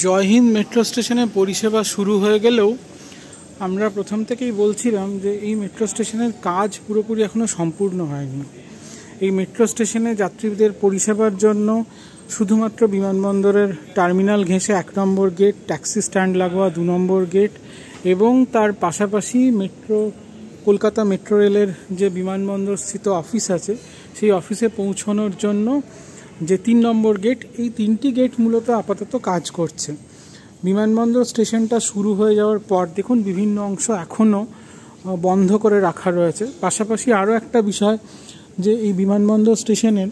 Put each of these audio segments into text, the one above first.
জয় Hind metro স্টেশনে পরিষেবা শুরু হয়ে গেলেও আমরা প্রথম থেকেই বলছিলাম যে এই মেট্রো স্টেশনের কাজ পুরোপুরি এখনও সম্পূর্ণ হয়নি। এই মেট্রো স্টেশনে যাত্রীদের পরিষেবার জন্য শুধুমাত্র বিমানবন্দরের টার্মিনাল ঘেঁষে 1 নম্বর গেট, ট্যাক্সি স্ট্যান্ড লাগোয়া 2 নম্বর গেট এবং তার পাশাপাশি কলকাতা মেট্রো রেলের যে বিমানবন্দর স্থিত অফিস আছে সেই অফিসে পৌঁছানোর জন্য যে 3 নম্বর গেট, এই 3টি গেট মূলত আপাতত কাজ করছে। বিমানবন্দর স্টেশনটা শুরু হয়ে যাওয়ার পর দেখুন বিভিন্ন অংশ এখনও বন্ধ করে রাখা রয়েছে। পাশাপাশি আরও একটা বিষয় যে এই বিমানবন্দর স্টেশনের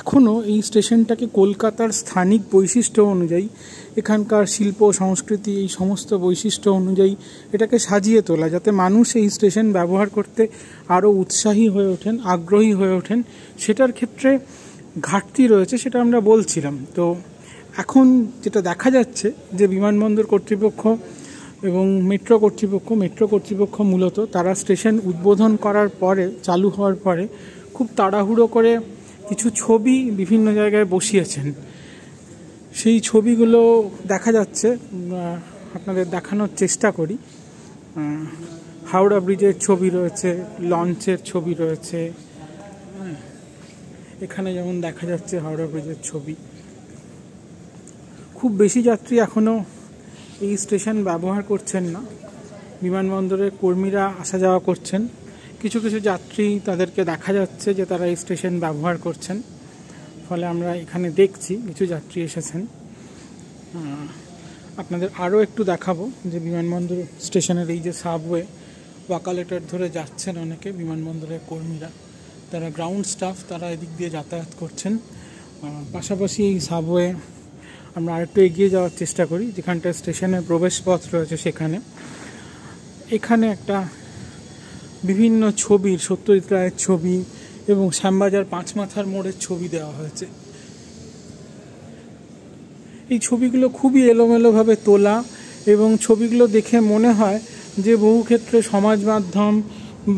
এখনও এই স্টেশনটাকে কলকাতার স্থানিক বৈশিষ্ট্য অনুযায়ী, এখানকার শিল্প সংস্কৃতি এই সমস্ত বৈশিষ্ট্য অনুযায়ী এটাকে সাজিয়ে তোলা, যাতে মানুষ এই স্টেশন ব্যবহার করতে আরও উৎসাহী হয়ে ওঠেন, আগ্রহী হয়ে ওঠেন, সেটার ক্ষেত্রে ঘাটতি রয়েছে, সেটা আমরা বলছিলাম। তো এখন যেটা দেখা যাচ্ছে যে বিমানবন্দর কর্তৃপক্ষ এবং মেট্রো কর্তৃপক্ষ মূলত তারা স্টেশন উদ্বোধন করার পরে, চালু হওয়ার পরে খুব তাড়াহুড়ো করে কিছু ছবি বিভিন্ন জায়গায় বসিয়েছেন। সেই ছবিগুলো দেখা যাচ্ছে, আপনাদের দেখানোর চেষ্টা করি। হাওড়া ব্রিজের ছবি রয়েছে, লঞ্চের ছবি রয়েছে, এখানে যেমন দেখা যাচ্ছে হাওড়া ব্রিজের ছবি। খুব বেশি যাত্রী এখনও এই স্টেশন ব্যবহার করছেন না, বিমানবন্দরের কর্মীরা আসা যাওয়া করছেন। কিছু কিছু যাত্রী তাদেরকে দেখা যাচ্ছে যে তারা এই স্টেশন ব্যবহার করছেন, ফলে আমরা এখানে দেখছি কিছু যাত্রী এসেছেন। আপনাদের আরও একটু দেখাবো যে বিমানবন্দর স্টেশনের এই যে সাবওয়ে, ওয়াকালেটার ধরে যাচ্ছেন অনেকে বিমানবন্দরের কর্মীরা, তারা গ্রাউন্ড স্টাফ, তারা এদিক দিয়ে যাতায়াত করছেন। পাশাপাশি এই সাবওয়ে আমরা আরেকটু এগিয়ে যাওয়ার চেষ্টা করি, যেখানটা স্টেশনের প্রবেশ পথ রয়েছে সেখানে। এখানে একটা বিভিন্ন ছবির, সত্যজিৎ রায়ের ছবি এবং শ্যামবাজার 5 মাথার মোড়ের ছবি দেওয়া হয়েছে। এই ছবিগুলো খুবই এলোমেলোভাবে তোলা এবং ছবিগুলো দেখে মনে হয় যে বহু ক্ষেত্রে সমাজ মাধ্যম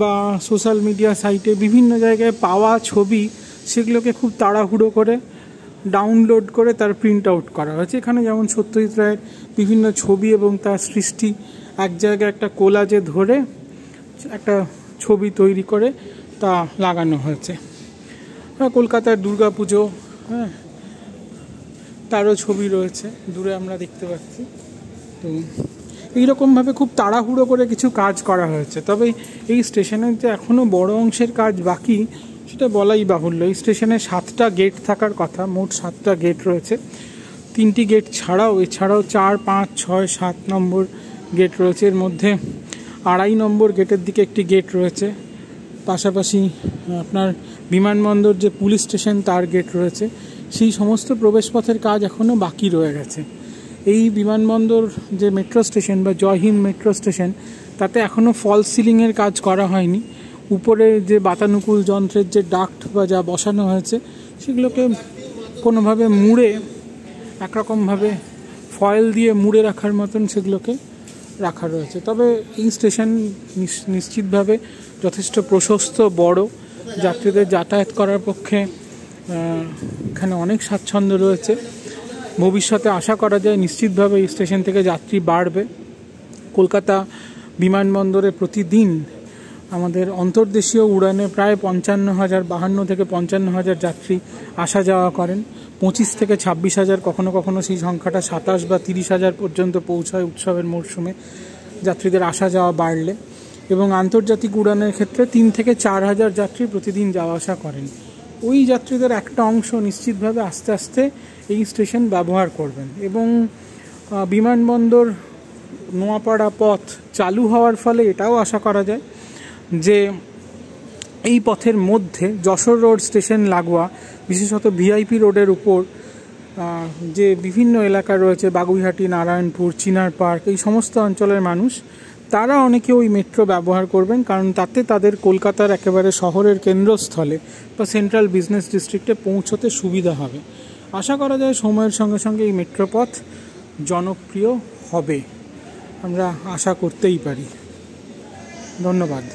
বা সোশ্যাল মিডিয়া সাইটে বিভিন্ন জায়গায় পাওয়া ছবি, সেগুলোকে খুব তাড়াহুড়ো করে ডাউনলোড করে তার প্রিন্ট আউট করা হয়েছে। এখানে যেমন সত্যজিৎ রায়ের বিভিন্ন ছবি এবং তার সৃষ্টি এক জায়গায় একটা কোলাজে ধরে একটা ছবি তৈরি করে তা লাগানো হয়েছে। কলকাতার দুর্গাপুজো, তারও ছবি রয়েছে, দূরে আমরা দেখতে পাচ্ছি। তো এইরকমভাবে খুব তাড়াহুড়ো করে কিছু কাজ করা হয়েছে। তবে এই স্টেশনের যে এখনও বড় অংশের কাজ বাকি, সেটা বলাই বাহুল্য। এই স্টেশনে 7টা গেট থাকার কথা, মোট 7টা গেট রয়েছে। 3টি গেট এছাড়াও 4, 5, 6, 7 নম্বর গেট রয়েছে। এর মধ্যে 2.5 নম্বর গেটের দিকে একটি গেট রয়েছে। পাশাপাশি আপনার বিমানবন্দর যে পুলিশ স্টেশন তার গেট রয়েছে। সেই সমস্ত প্রবেশপথের কাজ এখনও বাকি রয়ে গেছে। এই বিমানবন্দর যে মেট্রো স্টেশন বা জয় হিন্দ মেট্রো স্টেশন, তাতে এখনও ফলস সিলিংয়ের কাজ করা হয়নি। উপরে যে বাতানুকূল যন্ত্রের যে ডাক্ট বা যা বসানো হয়েছে, সেগুলোকে কোনোভাবে মুড়ে, একরকমভাবে ফয়েল দিয়ে মুড়ে রাখার মতন সেগুলোকে রাখা রয়েছে। তবে এই স্টেশন নিশ্চিতভাবে যথেষ্ট প্রশস্ত, বড়, যাত্রীদের যাতায়াত করার পক্ষে এখানে অনেক স্বাচ্ছন্দ্য রয়েছে। ভবিষ্যতে আশা করা যায় নিশ্চিতভাবে এই স্টেশন থেকে যাত্রী বাড়বে। কলকাতা বিমানবন্দরে প্রতিদিন আমাদের অন্তর্দেশীয় উড়ানে প্রায় 52 থেকে 55,000 যাত্রী আসা যাওয়া করেন। 25 থেকে 26,000, কখনো কখনো সেই সংখ্যাটা 27 বা 30,000 পর্যন্ত পৌঁছায় উৎসবের মরশুমে, যাত্রীদের আসা যাওয়া বাড়লে। এবং আন্তর্জাতিক উড়ানের ক্ষেত্রে 3 থেকে 4,000 যাত্রী প্রতিদিন যাওয়া আসা করেন। ওই যাত্রীদের একটা অংশ নিশ্চিতভাবে আস্তে আস্তে এই স্টেশন ব্যবহার করবেন। এবং বিমানবন্দর নোয়াপাড়া পথ চালু হওয়ার ফলে এটাও আশা করা যায় যে এই পথের মধ্যে যশোর রোড স্টেশন লাগোয়া, বিশেষত ভিআইপি রোডের উপর যে বিভিন্ন এলাকা রয়েছে, বাগুইহাটি, নারায়ণপুর, চিনার পার্ক, এই সমস্ত অঞ্চলের মানুষ, তারা অনেকে ওই মেট্রো ব্যবহার করবেন, কারণ তাতে তাদের কলকাতার একেবারে শহরের কেন্দ্রস্থলে বা সেন্ট্রাল বিজনেস ডিস্ট্রিক্টে পৌঁছতে সুবিধা হবে। আশা করা যায় সময়ের সঙ্গে সঙ্গে এই মেট্রো পথ জনপ্রিয় হবে, আমরা আশা করতেই পারি। ধন্যবাদ।